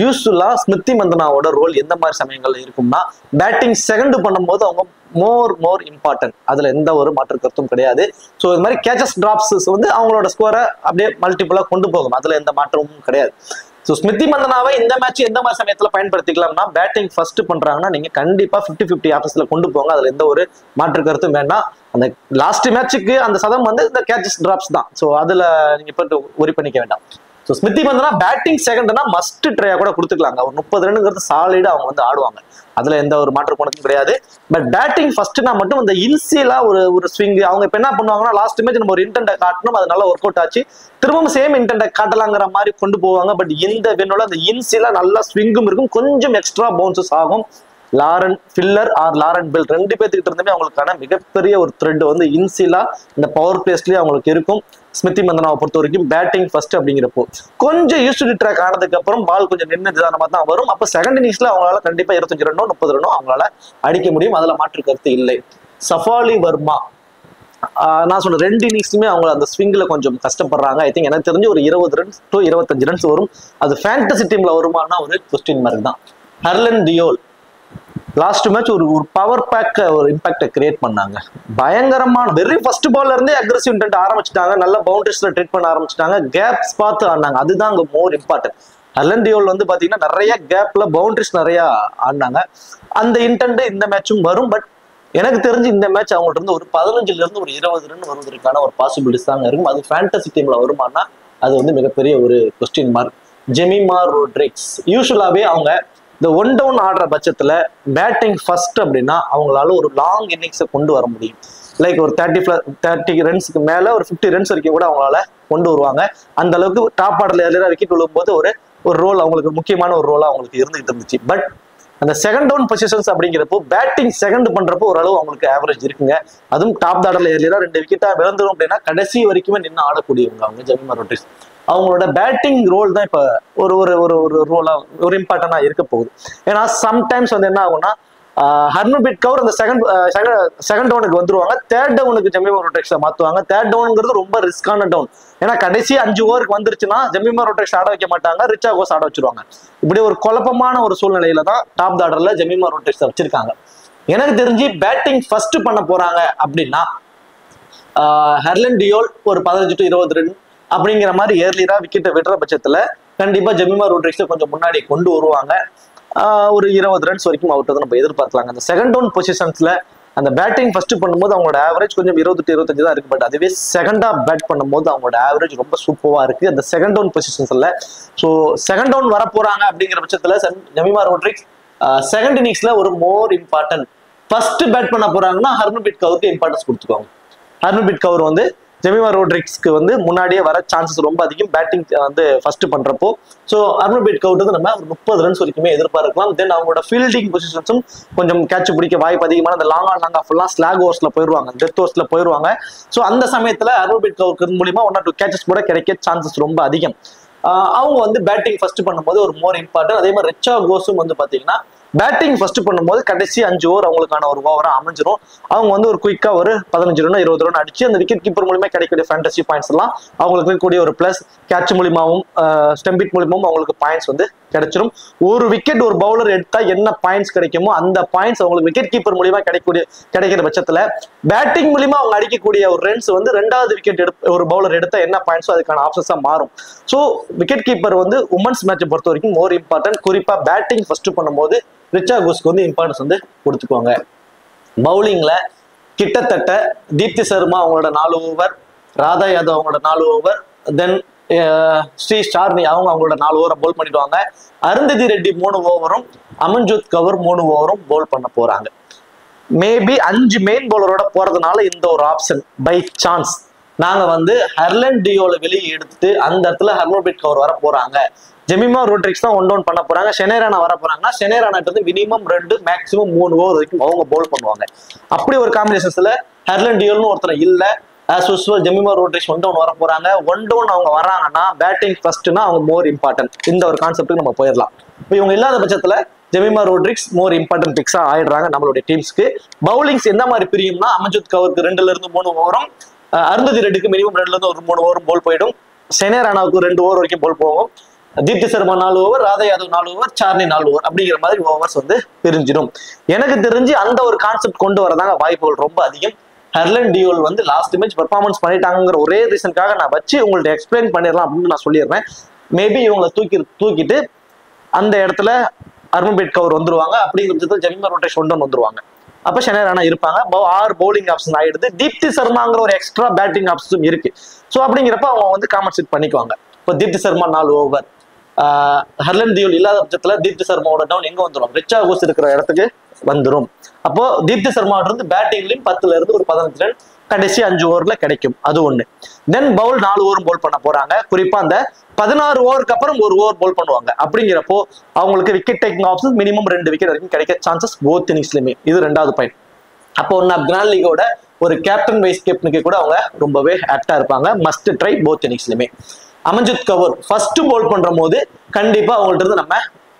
யூஸ்வலா ஸ்மிருதி மந்தனாவோட ரோல் எந்த மாதிரி சமயங்கள்ல இருக்கும்னா பேட்டிங் செகண்ட் பண்ணும்போது அவங்க மோர் இம்பார்ட்டன்ட். அதுல எந்த ஒரு மாற்று கருத்தும் கிடையாது. ஸோ இது மாதிரி கேச்சஸ் டிராப்ஸ் வந்து அவங்களோட ஸ்கோரை அப்படியே மல்டிபிளா கொண்டு போகும், அதுல எந்த மாற்றமும் கிடையாது. ஸோ ஸ்மிருதி மந்தனாவை இந்த மேட்ச் எந்த மாதிரி சமயத்துல பயன்படுத்திக்கலாம்னா, பேட்டிங் ஃபர்ஸ்ட் பண்றாங்கன்னா நீங்க கண்டிப்பா 50-50 ஆஃபீஸ்ல கொண்டு போங்க, அதுல எந்த ஒரு மாற்று கருத்தும் வேண்டாம். அந்த லாஸ்ட் மேட்சுக்கு அந்த சதம் வந்து இந்த கேச்சஸ் டிராப்ஸ் தான். ஸோ அதுல நீங்க இப்போ ஒரி பண்ணிக்க வேண்டாம். ஸோ ஸ்மிருதி மந்தனா பேட்டிங் செகண்ட்னா மஸ்ட் ட்ரையா கூட கொடுத்துக்கலாங்க. ஒரு 30 ரன்னுங்கிறது சாலிடா அவங்க வந்து ஆடுவாங்க, அதுல எந்த ஒரு மாற்று குணத்தும் கிடையாது. பட் பேட்டிங் ஃபர்ஸ்ட்னா மட்டும் இந்த இன்சியலா ஒரு ஸ்விங் அவங்க இப்ப என்ன பண்ணுவாங்கன்னா, லாஸ்ட் மேட்ச் நம்ம ஒரு இன்டென்ட் காட்டணும், அது நல்லா ஒர்க் அவுட் ஆச்சு, திரும்பவும் சேம் இன்டென்ட் காட்டலாங்கிற மாதிரி கொண்டு போவாங்க. பட் இந்த வின்னோட அந்த இன்சியலா நல்லா ஸ்விங்கும் இருக்கும், கொஞ்சம் எக்ஸ்ட்ரா பவுன்சஸ் ஆகும். Lauren Filer or Lauren Bell ரெண்டு பேர்த்துக்கிட்ட இருந்துமே அவங்களுக்கான மிகப்பெரிய ஒரு த்ரெட் வந்து இன்சிலா இந்த பவர் பிளேஸ்லயே அவங்களுக்கு இருக்கும். ஸ்மிருதி மந்தனாவை பொறுத்த வரைக்கும் பேட்டிங் ஃபர்ஸ்ட் அப்படிங்கிறப்போ கொஞ்சம் யூஸ்டு ட்ராக் ஆனதுக்கு அப்புறம் பால் கொஞ்சம் நின்று நிதானமா தான் வரும். அப்ப செகண்ட் இன்னிங்ஸ்ல அவங்களால கண்டிப்பா 25 ரன்னோ 30 ரன்னோ அவங்களால அடிக்க முடியும், அதுல மாற்று கருத்து இல்லை. சஃபாலி வர்மா நான் சொல்றேன், 2 இன்னிங்ஸ்லுமே அவங்க அந்த ஸ்விங்ல கொஞ்சம் கஷ்டப்படுறாங்க. ஐ திங்க் எனக்கு தெரிஞ்சு ஒரு 20 ரன்ஸ் டு 25 ரன்ஸ் வரும். அது ஃபேண்டசி டீம்ல வருமானா ஒரு கொஸ்டின் மார்க் தான். ஹர்லன் டியோல் லாஸ்ட் மேட்ச் ஒரு பவர் பேக் ஒரு இம்பாக்டை கிரியேட் பண்ணாங்க. பயங்கரமான வெரி ஃபர்ஸ்ட் பால்ல இருந்தே அக்ரெசிவ் இன்டென்ட் ஆரம்பிச்சிட்டாங்க, நல்ல பவுண்டரிஸ்ல ட்ரீட் பண்ண ஆரம்பிச்சிட்டாங்க, கேப்ஸ் பார்த்து ஆடினாங்க, அதுதான் அங்க மோர் இம்பார்ட்டன்ட். ஹர்லன் டியோல் வந்து பாத்தீங்கன்னா நிறைய கேப்ல பவுண்டரிஸ் நிறைய ஆடினாங்க. அந்த இன்டென்ட் இந்த மேட்சும் வரும். பட் எனக்கு தெரிஞ்சு இந்த மேட்ச் அவங்கள்ட்ட இருந்து ஒரு 15ல இருந்து ஒரு 20 ரன் வருவதற்கான ஒரு பாசிபிலிட்டிஸ் தாங்க இருக்கும். அது ஃபேண்டசி டீம்ல வருமானா அது வந்து மிகப்பெரிய ஒரு கொஸ்டின் மார்க். ஜெமிமா ரோட்ரிக்ஸ் யூஸ்வலாவே அவங்க இந்த ஒன் டவுன் ஆடுற பட்சத்துல பேட்டிங் ஃபர்ஸ்ட் அப்படின்னா அவங்களால ஒரு லாங் இன்னிங்ஸை கொண்டு வர முடியும். லைக் ஒரு 30 ரன்ஸ்க்கு மேல ஒரு 50 ரன்ஸ் வரைக்கும் கூட அவங்களால கொண்டு வருவாங்க. அந்த அளவுக்கு டாப் ஆர்டர்ல எல்லாம் விக்கெட் விழும்போது ஒரு ரோல் அவங்களுக்கு முக்கியமான ஒரு ரோலா அவங்களுக்கு இருந்துகிட்டு இருந்துச்சு. பட் அந்த செகண்ட் டவுன் பொசிஷன்ஸ் அப்படிங்கிறப்போ பேட்டிங் செகண்ட் பண்றப்போ ஓரளவு அவங்களுக்கு ஆவரேஜ் இருக்குங்க. அதுவும் டாப் ஆர்டர்ல ஏர்லியா 2 விக்கெட்டா விழுந்துரும் அப்படின்னா கடைசி வரைக்குமே நின்று ஆடக்கூடியவங்க அவங்க ஜெமிமா ரோட்ரிக்ஸ். அவங்களோட பேட்டிங் ரோல் தான் இப்ப ஒரு ஒரு ஒரு ஒரு ரோலா ஒரு இம்பார்ட்டன்டா இருக்க போகுது. ஏன்னா சம்டைம்ஸ் வந்து என்ன ஆகும்னா, ஹர்மன்பிரீத் கவுர் அந்த செகண்ட் டவுனுக்கு வந்துருவாங்க, தேர்ட் டவுனுக்கு ஜெமிமா ரோட்ரிக்ஸை மாத்துவாங்க. தேர்ட் டவுனுங்கிறது ரொம்ப ரிஸ்கான டவுன். ஏன்னா கடைசி 5 ஓவருக்கு வந்துருச்சுன்னா ஜெமிமா ரோட்ரிக்ஸ் ஆட வைக்க மாட்டாங்க, ரிச்சா கோஸ் ஆட வச்சிருவாங்க. இப்படி ஒரு குழப்பமான ஒரு சூழ்நிலையில தான் டாப் ஆர்டர்ல ஜெமிமா ரோட்ரிக்ஸ் வச்சிருக்காங்க. எனக்கு தெரிஞ்சு பேட்டிங் ஃபர்ஸ்ட் பண்ண போறாங்க அப்படின்னா ஹர்லன் டியோல் ஒரு 15 to 20 ரன் அப்படிங்கிற மாதிரி ஏர்லியரா விக்கெட்டை விடுற பட்சத்துல கண்டிப்பா ஜெமிமா ரோட்ரிக்ஸை கொஞ்சம் முன்னாடி கொண்டு வருவாங்க. ஒரு 20 ரன்ஸ் வரைக்கும் அவர்கிட்ட நம்ம எதிர்பார்க்கலாங்க. அந்த செகண்ட் டவுன் பொசிஷன்ஸ்ல அந்த பேட்டிங் ஃபர்ஸ்ட் பண்ணும்போது அவங்களோட ஆவரேஜ் கொஞ்சம் 20 to 25 தான் இருக்கு. பட் அதுவே செகண்டா பேட் பண்ணும்போது அவங்களோட ஆவரேஜ் ரொம்ப சூப்பரா இருக்கு அந்த செகண்ட் டவுன் பொசிஷன்ஸ்ல. ஸோ செகண்ட் டவுன் வர போறாங்க அப்படிங்கிற பட்சத்துல ஜெமிமா ரோட்ரிக்ஸ் செகண்ட் இன்னிங்ஸ்ல ஒரு மோர் இம்பார்ட்டன்ட். ஃபர்ஸ்ட் பேட் பண்ண போறாங்கன்னா ஹர்மன்பிரீத் கவுருக்கு இம்பார்ட்டன்ஸ் கொடுத்துக்கோங்க. ஹர்மன்பிரீத் கவுர் வந்து ஜெமிமா ரோட்ரிக்ஸ்க்கு வந்து முன்னாடியே வர சான்சஸ் ரொம்ப அதிகம் பேட்டிங் வந்து ஃபர்ஸ்ட் பண்றப்போ. ஸோ ஹர்மன்பிரீத் கவுர் வந்து நம்ம ஒரு 30 ரன்ஸ் வரைக்குமே எதிர்பார்க்கலாம். தென் அவங்களோட ஃபீல்டிங் பொசிஷன்ஸும் கொஞ்சம் கேட்ச் பிடிக்க வாய்ப்பு அதிகமான அந்த லாங் ஆஃப் ஸ்லாக் ஓவர்ஸ்ல போயிருவாங்க, டெத் ஓவர்ஸ்ல போயிருவாங்க. ஸோ அந்த சமயத்துல ஹர்மன்பிரீத் கவுருக்கு மூலியமா 1 or 2 கேச்சஸ் கூட கிடைக்க சான்சஸ் ரொம்ப அதிகம். அவங்க வந்து பேட்டிங் ஃபர்ஸ்ட் பண்ணும்போது ஒரு மோர் இம்பார்ட்டன்ட். அதே மாதிரி ரிச்சா கோஸும் வந்து பாத்தீங்கன்னா பேட்டிங் ஃபர்ஸ்ட் பண்ணும்போது கடைசி 5 ஓவர் அவங்களுக்கான ஒரு ஓவரா அமைஞ்சிரும். அவங்க வந்து ஒரு குயிக்கா ஒரு 15 ரன் 20 ரன் அடிச்சு அந்த விக்கெட் கீப்பர் மூலமா கிடைக்கக்கூடிய ஃபேண்டசி பாயிண்ட்ஸ் எல்லாம் அவங்களுக்கு இருக்கக்கூடிய ஒரு பிளஸ் கேட்ச் மூலியமாவும் ஸ்டம்பிட் மூலியமாவும் அவங்களுக்கு பாயிண்ட்ஸ் வந்து கிடைச்சிரும். ஒரு விக்கெட் ஒரு பவுலர் எடுத்தா என்ன பாயிண்ட்ஸ் கிடைக்குமோ அந்த பாயிண்ட்ஸ் அவங்களுக்கு விக்கெட் கீப்பர் மூலியமா கிடைக்கிற பட்சத்துல பேட்டிங் மூலியமா அவங்க அடிக்கக்கூடிய ஒரு ரன்ஸ் வந்து 2வது விக்கெட் ஒரு பவுலர் எடுத்தா என்ன பாயிண்ட்ஸோ அதுக்கான ஆப்ஷன்ஸா மாறும். ஸோ விக்கெட் கீப்பர் வந்து உமன்ஸ் மேட்சை பொறுத்த வரைக்கும் மோர் இம்பார்ட்டன்ட். குறிப்பா பேட்டிங் ஃபர்ஸ்ட் பண்ணும்போது ரிச்சா கோஸ்க்கு வந்து இம்பார்ட்டன்ஸ் வந்து கொடுத்துக்குவாங்க. பவுலிங்ல கிட்டத்தட்ட தீப்தி சர்மா அவங்களோட 4 ஓவர், ராதா யாதவ் அவங்களோட 4 ஓவர், தென் ஸ்ரீ ஸ்டார்னி அவங்களோட 4 ஓவரை பவுல் பண்ணிடுவாங்க. அருந்ததி ரெட்டி 3 ஓவரும் அமன்ஜோத் கவர் 3 ஓவரும் பவுல் பண்ண போறாங்க. மேபி 5 மெயின் பவுலரோட போறதுனால இந்த ஒரு ஆப்ஷன் பை சான்ஸ் நாங்க வந்து ஹர்லன் டியோல வெளியே எடுத்துட்டு அந்த இடத்துல ஹர்மன்பிரீத் கவுர் வர போறாங்க, ஜெமிமா ரோட்ரிக்ஸ் தான் ஒன் டவுன் பண்ண போறாங்க, ஷெனேரானா வர போறாங்கன்னா ஷெனேரானாட்டு வந்து மினிமம் 2 மேக்ஸிமம் 3 ஓவர் வரைக்கும் அவங்க பவுல் பண்ணுவாங்க. அப்படி ஒரு காம்பினேஷன்ஸ்ல ஹர்லன் டியோல்னு ஒருத்தர் இல்ல, as usual Jemimah Rodrigues one down வர போறாங்க. ஒன் டவுன் அவங்க வராங்கன்னா பேட்டிங் ஃபர்ஸ்ட்னா அவங்க மோர் இம்பார்ட்டன்ட். இந்த ஒரு கான்செப்ட்டுக்கு நம்ம போயிடலாம். இப்போ இவங்க இல்லாத பட்சத்துல ஜெமிமா ரோட்ரிக்ஸ் மோர் இம்பார்ட்டன்ட் பிக்ஸா ஆயிடுறாங்க நம்மளுடைய டீம்ஸ்க்கு. பவுலிங்ஸ் எந்த மாதிரி பிரியும்னா அமன்ஜோத் கவுருக்கு 2ல இருந்து 3 ஓவரும், அருந்ததி ரெட்டிக்கு மினிமம் 2ல இருந்து ஒரு 3 ஓவரும் போல் போயிடும், ஷெனேரானாவுக்கு 2 ஓவர் வரைக்கும் போல் போகும், Deepti Sharma 4 over, Radha Yadav 4 over, Charani 4 over அப்படிங்கிற மாதிரி ஓவர்ஸ் வந்து பிரிஞ்சிடும். எனக்கு தெரிஞ்சு அந்த ஒரு கான்செப்ட் கொண்டு வரதாங்க வாய்ப்புகள் ரொம்ப அதிகம். ஹெர்லன் டியோல் வந்து லாஸ்ட் மேட்ச் பெர்ஃபார்மன்ஸ் பண்ணிட்டாங்கிற ஒரே ரீசனுக்காக நான் வச்சு உங்கள்ட்ட எக்ஸ்பிளைன் பண்ணிடலாம் அப்படின்னு நான் சொல்லிடுறேன். மேபி இவங்களை தூக்கிட்டு அந்த இடத்துல ஹர்மன்பீர் கவுர் வந்துருவாங்க. அப்படிங்கிற பட்சத்தில் ஜமீமா ரோட்டேஷ் ஒன்று வந்துருவாங்க. அப்ப ஷெனாய் ராணா இருப்பாங்க. 6 பவுலிங் ஆப்ஷன் ஆயிடுது. தீப்தி சர்மாங்கிற ஒரு எக்ஸ்ட்ரா பேட்டிங் ஆப்ஷனும் இருக்கு. ஸோ அப்படிங்கிறப்ப அவங்க வந்து காம்பன்சேட் பண்ணிக்குவாங்க. இப்போ தீப்தி சர்மா 4 ஓவர், ஹெர்லன் டியோல் இல்லாத பட்சத்துல தீப்தி சர்மாவோட டவுன் எங்க வந்துடும்? ரிச்சா கோஸ் இருக்கிற இடத்துக்கு வந்துடும். அப்போ தீப்தி சர்மா இருந்து பேட்டிங்லயும் 10ல இருந்து ஒரு 15 ரன் கடைசி 5 ஓவர்ல கிடைக்கும். அது ஒண்ணு. தென் பவுல் 4 ஓவரும் போல் பண்ண போறாங்க. குறிப்பா அந்த 16 ஓவருக்கு அப்புறம் 1 ஓவர் போல் பண்ணுவாங்க. அப்படிங்கிறப்போ அவங்களுக்கு wicket taking option minimum 2 wicket வரைக்கும் கிடைக்க சான்சஸ் போத் இன்னிங்ஸ்லயுமே. இது 2வது பாயிண்ட். அப்போ ஒன்னு அப்கிரான் லீகோட ஒரு கேப்டன் வைஸ் கேப்டனுக்கு கூட அவங்க ரொம்பவே ஆக்டா இருப்பாங்க. மஸ்ட் ட்ரை போத் இன்னிங்ஸ்லயுமே. அமன்ஜித் கவுர் ஃபர்ஸ்ட் போல் பண்ற போது கண்டிப்பா அவங்கள்ட்ட இருந்து நம்ம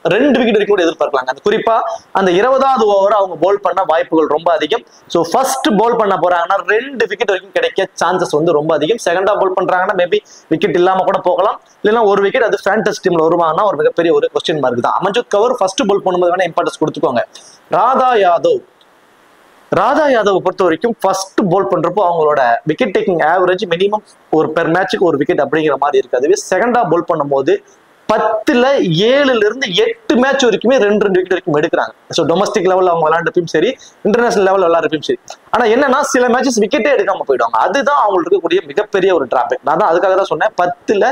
2 விக்கெட் வரைக்கும் கூட எதிர்பார்க்கலாங்க. அது குறிப்பா அந்த 20வது ஓவர் அவங்க போல் பண்ண வாய்ப்புகள் ரொம்ப அதிகம். ஸோ ஃபர்ஸ்ட் போல் பண்ண போறாங்கன்னா 2 விக்கெட் வரைக்கும் கிடைக்க சான்சஸ் வந்து ரொம்ப அதிகம். செகண்டா போல் பண்றாங்கன்னா மேபி விக்கெட் இல்லாம கூட போகலாம். இல்லைன்னா 1 விக்கெட் அது ஃபேண்டஸ் டீம்ல வருவாங்கன்னா ஒரு மிகப்பெரிய ஒரு கொஸ்டின் மார்க் தான். அமன்ஜித் கவுர் ஃபர்ஸ்ட் போல் பண்ணும்போது வேணா இம்பார்ட்டன்ஸ் கொடுத்துக்கோங்க. ராதா யாதவ் பொறுத்த வரைக்கும் ஃபர்ஸ்ட் போல் பண்றப்போ அவங்களோட விக்கெட் டேக்கிங் ஆவரேஜ் மினிமம் ஒரு பெர் மேட்சுக்கு 1 விக்கெட் அப்படிங்கிற மாதிரி இருக்கு. அதுவே செகண்டா போல் பண்ணும்போது 10ல 7ல இருந்து 8 மேட்ச் வரைக்குமே 2 விக்கெட் வரைக்கும் எடுக்கிறாங்க. ஸோ டொமஸ்டிக் லெவலில் அவங்க விளையாண்டுப்பையும் சரி, இன்டர்நேஷனல் லெவலில் விளையாடுறப்பையும் சரி. ஆனா என்னன்னா சில மேட்சஸ் விக்கெட்டே எடுக்காம போயிடுவாங்க. அதுதான் அவங்களுக்கு இருக்கக்கூடிய மிகப்பெரிய ஒரு டிராபேக். நான் தான் அதுக்காக தான் சொன்னேன் 10ல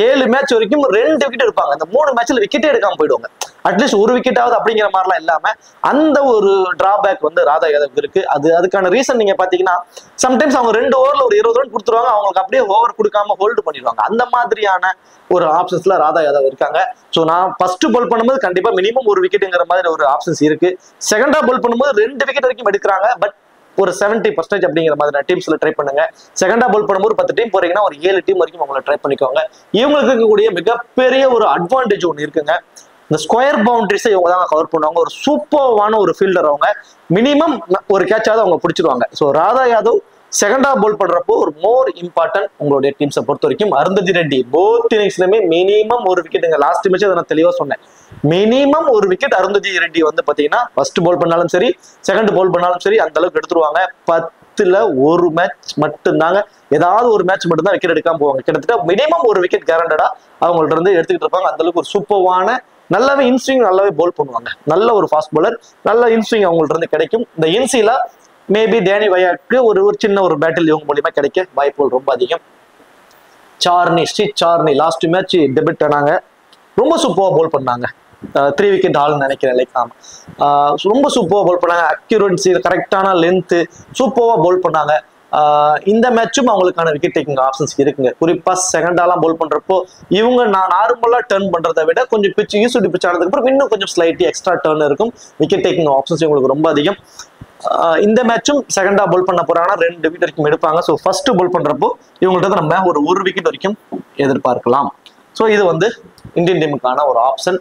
7 மேட்ச் வரைக்கும் 2 விக்கெட் எடுப்பாங்க. அந்த 3 மேட்ச்ல விக்கெட்டே எடுக்காம போயிடுவாங்க. அட்லீஸ்ட் 1 விக்கெட் ஆகுது அப்படிங்கிற மாதிரிலாம் இல்லாம அந்த ஒரு டிராபேக் வந்து ராதா யாதவ் இருக்கு. அதுக்கான ரீசன் நீங்க பாத்தீங்கன்னா சம்டைம்ஸ் அவங்க 2 ஓவர்ல ஒரு 20 ரன் கொடுத்துருவாங்க. அவங்களுக்கு அப்படியே ஓவர் கொடுக்காம ஹோல்டு பண்ணிடுவாங்க. அந்த மாதிரியான ஒரு ஆப்ஷன்ஸ்ல ராதா யாதவ் இருக்காங்க. ஸோ நான் ஃபர்ஸ்ட் போல் பண்ணும்போது கண்டிப்பா மினிமம் 1 விக்கெட்டுங்கிற மாதிரி ஒரு ஆப்ஷன்ஸ் இருக்கு. செகண்டா போல் பண்ணும்போது 2 விக்கெட் வரைக்கும் எடுக்கிறாங்க. பட் ஒரு 70% அப்படிங்கிற மாதிரி டீம்ஸ்ல ட்ரை பண்ணுங்க. செகண்டா போல் பண்ணும்போது 10 டீம் போறீங்கன்னா ஒரு 7 டீம் வரைக்கும் அவங்களை ட்ரை பண்ணிக்கோங்க. இவங்களுக்கு இருக்கக்கூடிய மிகப்பெரிய ஒரு அட்வான்டேஜ் ஒன்று இருக்குங்க. இந்த ஸ்கொயர் பவுண்டரிஸை இவங்க தான் கவர் பண்ணுவாங்க. ஒரு சூப்பர்வான ஒரு ஃபீல்டர் அவங்க. மினிமம் ஒரு கேட்சாவது அவங்க பிடிச்சிருவாங்க. ஸோ ராதா யாதவ் செகண்டா போல் பண்றப்போ ஒரு மோர் இம்பார்ட்டன்ட் உங்களுடைய டீம்ஸை பொறுத்த வரைக்கும். அருந்ததி ரெட்டி போத் இன்னிங்ஸ்லயுமே மினிமம் 1 விக்கெட்டுங்க. லாஸ்ட் மேட்ச் அதை நான் தெளிவா சொன்னேன். மினிமம் 1 விக்கெட் அருந்ததி ரெட்டி வந்து பாத்தீங்கன்னா ஃபர்ஸ்ட் போல் பண்ணாலும் சரி, செகண்ட் போல் பண்ணாலும் சரி அந்த அளவுக்கு எடுத்துருவாங்க. 10ல 1 மேட்ச் மட்டும்தாங்க, ஏதாவது ஒரு மேட்ச் மட்டும் தான் விக்கெட் எடுக்காம போவாங்க. கிட்டத்தட்ட மினிமம் 1 விக்கெட் கேரண்டடா அவங்கள்ட்ட இருந்து எடுத்துக்கிட்டு இருப்பாங்க. அந்த அளவுக்கு ஒரு சூப்பர்வான நல்லாவே இன்ஸ்விங் நல்லாவே போல் பண்ணுவாங்க. நல்ல ஒரு ஃபாஸ்ட் பவுலர், நல்ல இன்ஸ்விங் அவங்கள்ட்ட இருந்து கிடைக்கும். இந்த இன்சில மேபி டேனி வயாக்கு ஒரு சின்ன ஒரு பேட்டில் இவங்க மூலியமா கிடைக்க வாய்ப்புகள் ரொம்ப அதிகம். சார்னி லாஸ்ட் மேட்ச் டெபிட் ஆனாங்க. ரொம்ப சூப்பரா போல் பண்ணாங்க. 3 விக்கெட் ஆள்னு நினைக்கிறேன். லைக் ஆமா, ரொம்ப சூப்பரா போல் பண்ணாங்க. அக்யூரன்சி, கரெக்டான லென்த், சூப்பரா போல் பண்ணாங்க. இந்த மேட்சும் அவங்களுக்கான விக்கெட் டேக்கிங் ஆப்ஷன்ஸ் இருக்குங்க. குறிப்பா செகண்டாலாம் போல் பண்றப்போ இவங்க நான் நார்மலா டர்ன் பண்றதை விட கொஞ்சம் பிச் ஈஸுடி பிச் ஆனதுக்கு அப்புறம் இன்னும் கொஞ்சம் ஸ்லைட்லி எக்ஸ்ட்ரா டர்ன் இருக்கும். விக்கெட் டேக்கிங் ஆப்ஷன்ஸ் இவங்களுக்கு ரொம்ப அதிகம். இந்த மேட்சும் செகண்டா போல் பண்ண போறாங்கன்னா 2 விக்கெட் வரைக்கும் எடுப்பாங்க. ஸோ ஃபர்ஸ்ட் போல் பண்றப்போ இவங்கள்ட்ட நம்ம ஒரு 1 விக்கெட் வரைக்கும் எதிர்பார்க்கலாம். ஸோ இது வந்து இந்தியன் டீமுக்கான ஒரு ஆப்ஷன்.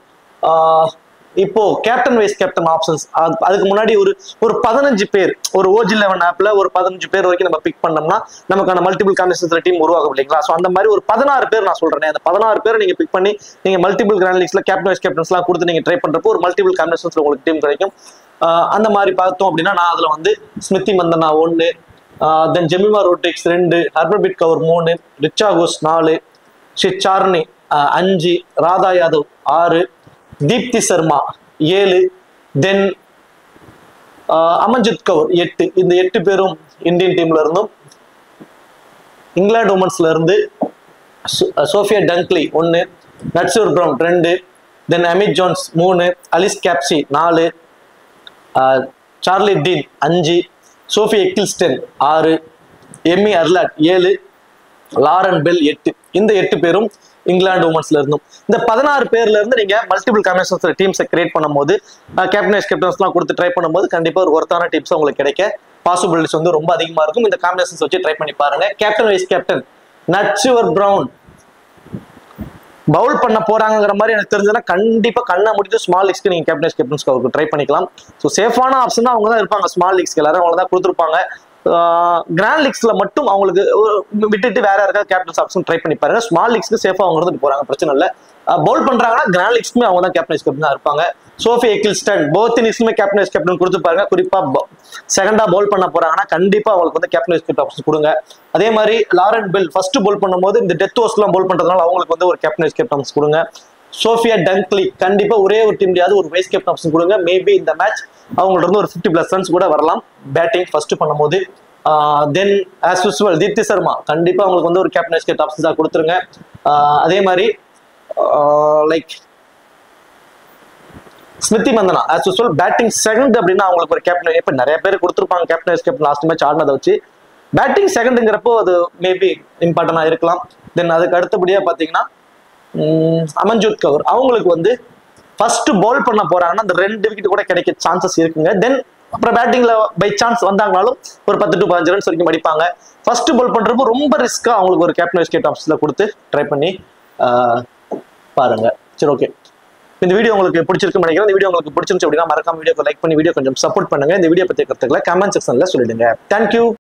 இப்போ கேப்டன் வைஸ் கேப்டன் ஆப்ஷன்ஸ் அதுக்கு முன்னாடி ஒரு 15 பேர் ஒரு OG11 ஆப்ல ஒரு 15 பேர் வரைக்கும் நம்ம பிக் பண்ணோம்னா நமக்கான மல்டிபிள் காம்பினேஷன்ஸ்ல டீம் உருவாகும் இல்லைங்களா? ஸோ அந்த மாதிரி ஒரு 16 பேர் நான் சொல்றேன். அந்த 16 பேரை நீங்க பிக் பண்ணி நீங்க மல்டிபிள் கிராண்ட் லீக்ஸ்ல கேப்டன் வைஸ் கேப்டன்ஸ்லாம் கொடுத்து நீங்க ட்ரை பண்றப்போ ஒரு மல்டிபிள் காம்பினேஷன்ஸ்ல உங்களுக்கு டீம் கிடைக்கும். அந்த மாதிரி பார்த்தோம் அப்படின்னா நான் அதுல வந்து ஸ்மிருதி மந்தனா 1, தென் ஜெமிமா ரோட்ரிக்ஸ் 2, ஹர்மன்பீர் கவுர் 3, ரிச்சா கோஸ் 4, சார்னி 5, ராதா யாதவ் 6, தீப்தி சர்மா 7, தென் அமன்ஜித் கவுர் 8. இந்த 8 பேரும் இந்தியன் டீம்ல இருந்தும், இங்கிலாந்து உமன்ஸ்ல இருந்து Sophia Dunkley 1, Nat Sciver Brunt 2, then Amy Jones 3, Alice Capsey 4, Charlie Dean 5, Sophie Ecclestone 6, Emmy Arlott 7, Lauren Bell 8. இந்த 8 பேரும் இங்கிலாந்து உமன்ஸ்ல இருந்தும். இந்த 16 பேர்ல இருந்து நீங்க மல்டிபிள் காம்பினேஷன்ஸ் டீம்ஸை கிரியேட் பண்ணும்போது கேப்டன் வைஸ் கேப்டன்ஸ்லாம் கொடுத்து ட்ரை பண்ணும்போது கண்டிப்பா ஒரு ஒருத்தான டீம்ஸ் உங்களுக்கு கிடைக்க பாசிபிலிட்டிஸ் வந்து ரொம்ப அதிகமா இருக்கும். இந்த காம்பினேஷன்ஸ் வச்சு ட்ரை பண்ணி பாருங்க. Captain vice captain Nat Sciver Brunt bowl பண்ண போறாங்கிற மாதிரி எனக்கு தெரிஞ்சதுன்னா கண்டிப்பா கண்ணை முடித்து ஸ்மால் லீக்ஸ்க்கு நீங்க கேப்டன் வைஸ் கேப்டன்ஸ்க்கு அவருக்கு ட்ரை பண்ணிக்கலாம். ஸோ சேஃபான ஆப்ஷன் அவங்க தான் இருப்பாங்க. ஸ்மால் லீக்ஸ்க்கு எல்லாரும் அவங்க தான் கொடுத்துருப்பாங்க. கிராண்ட் லீக்ஸ்ல மட்டும் அவங்களுக்கு விட்டுட்டு வேற யாருக்காவது கேப்டன்ஸ் ஆப்ஷன் ட்ரை பண்ணி பாருங்க. ஸ்மால் லீக்ஸ்க்கு சேஃபா அவங்க இருந்துட்டு போறாங்க, பிரச்சனை இல்லை. பவுல் பண்றாங்கன்னா கிராண்ட் லீக்ஸ்க்குமே அவங்க தான் கேப்டன் கேப்டன் தான் இருப்பாங்க. சோஃபி எக்கில்ஸ்டன் போத் இன்னிங்ஸ்க்குமே கேப்டன் கேப்டன் கொடுத்து பாருங்க. குறிப்பா செகண்டா பவுல் பண்ண போறாங்கன்னா கண்டிப்பா அவங்களுக்கு வந்து கேப்டன் கேப்டன் ஆப்ஷன் கொடுங்க. அதே மாதிரி லாரன் பெல் ஃபர்ஸ்ட் பவுல் பண்ணும்போது இந்த டெத் ஓவர்ஸ்லாம் பவுல் பண்றதுனால அவங்களுக்கு வந்து ஒரு கேப்டன் கேப்டன் ஆப்ஷன் கொடுங்க. சோஃபியா டங்க்லி கண்டிப்பா ஒரே ஒரு டீம்லயாவது ஒரு வைஸ் கேப்டன் ஆப்ஷன் கொடுங்க. மேபி இந்த மேட்ச் அவங்கள்ட்ட இருந்து ஒரு 50+ ரன்ஸ் கூட வரலாம் பேட்டிங் ஃபர்ஸ்ட் பண்ணும்போது. தென் ஆஸ் யூசுவல் தீப்தி சர்மா கண்டிப்பா அவங்களுக்கு வந்து ஒரு கேப்டன் கேப்டன் ஆப்ஷன் கொடுத்துருங்க. அதே மாதிரி like Smriti Mandhana as usual batting second அப்படின்னா அவங்களுக்கு ஒரு கேப்டன், இப்ப நிறைய பேர் கொடுத்துருப்பாங்க கேப்டன் கேப்டன் லாஸ்ட் மேட்ச் ஆடினதை வச்சு. பேட்டிங் செகண்டுங்கிறப்போ அது மேபி இம்பார்ட்டன்டா இருக்கலாம். தென் அதுக்கு அடுத்தபடியா பாத்தீங்கன்னா அமன்ஜோத் கவுர் அவங்களுக்கு வந்து ஃபர்ஸ்ட் பவுல் பண்ண போறாங்கன்னா அந்த 2 விக்கெட் கூட கிடைக்க சான்சஸ் இருக்குங்க. தென் அப்புறம் பேட்டிங்ல பை சான்ஸ் வந்தாங்கனாலும் ஒரு 10 to 15 ரன்ஸ் வரைக்கும் அடிப்பாங்க. ஃபர்ஸ்ட் பவுல் பண்றப்போ ரொம்ப ரிஸ்கா அவங்களுக்கு ஒரு கேப்டன் விக்கெட் ஆப்ஷன்ல கொடுத்து ட்ரை பண்ணி பாருங்க. சரி, ஓகே. இந்த வீடியோ உங்களுக்கு பிடிச்சிருக்குன்னு நினைக்கிறேன். இந்த வீடியோ உங்களுக்கு பிடிச்சிருந்துச்சு அப்படின்னா மறக்காம வீடியோக்கு லைக் பண்ணி வீடியோ கொஞ்சம் சப்போர்ட் பண்ணுங்க. இந்த வீடியோ பத்தி கருத்துக்களை கமெண்ட் செக்ஷன்ல சொல்லிடுங்க. தேங்க்யூ.